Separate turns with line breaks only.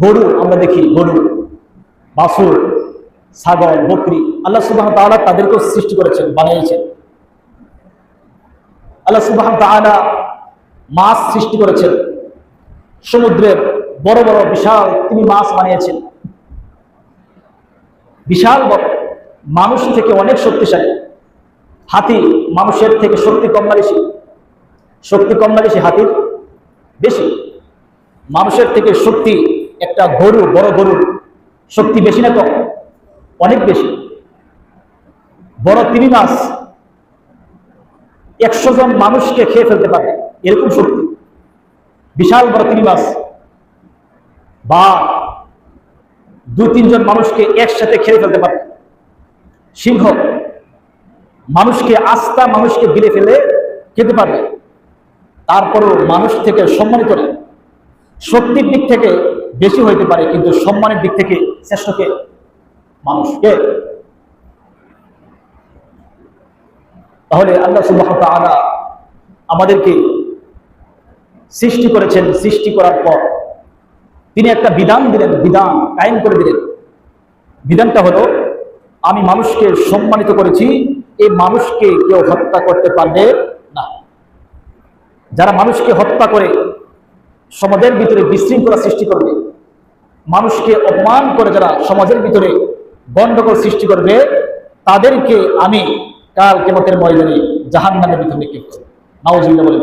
গরু আমরা দেখি, গরু, বাছুর, ছাগল, বকরি, আল্লাহ সুবহানাহু ওয়া তাআলা তাদেরকেও সৃষ্টি করেছেন, বানিয়েছেন। আল্লাহ সুবহানাহু ওয়া তাআলা মাছ সৃষ্টি করেছেন, সমুদ্রের বড় বড় বিশাল তিনি মাছ বানিয়েছেন, বিশাল বড়, মানুষ থেকে অনেক শক্তিশালী। হাতি মানুষের থেকে শক্তি কম না বেশি? শক্তি কম না বেশি? হাতির বেশি। মানুষের থেকে শক্তি একটা গরু, বড় গরুর শক্তি বেশি না কম? অনেক বেশি। বড় তিমি মাছ 100 জন মানুষকে খেয়ে ফেলতে পারে, এরকম শক্তি। বিশাল বড় তিমি মাছ। বা 2-3 জন মানুষকে একসাথে খেয়ে ফেলতে পারে। সিংহ মানুষকে, আস্থা মানুষকে গিলে ফেলে খেতে পারবে। তারপরও মানুষ থেকে সম্মানিত না। শক্তির দিক থেকে বেশি হইতে পারে, কিন্তু সম্মানের দিক থেকে শ্রেষ্ঠকে মানুষকে। তাহলে আল্লাহ সুবহানাহু ওয়া তাআলা আমাদেরকে সৃষ্টি করেছেন। সৃষ্টি করার পর তিনি একটা বিধান দিলেন, বিধান কায়েম করে দিলেন। বিধানটা হলো, আমি মানুষকে সম্মানিত করেছি, এই মানুষকে কেউ হত্যা করতে পারবে না। যারা মানুষকে হত্যা করে সমাজের ভিতরে বিশৃঙ্খলা সৃষ্টি করবে, মানুষকে অপমান করে যারা সমাজের ভিতরে গন্ডগোল সৃষ্টি করবে, তাদেরকে আমি কাল কিয়ামতের ময়দানে জাহান্নামের ভিতরে নিক্ষেপ করব। নাউযুবিল্লাহ বলে।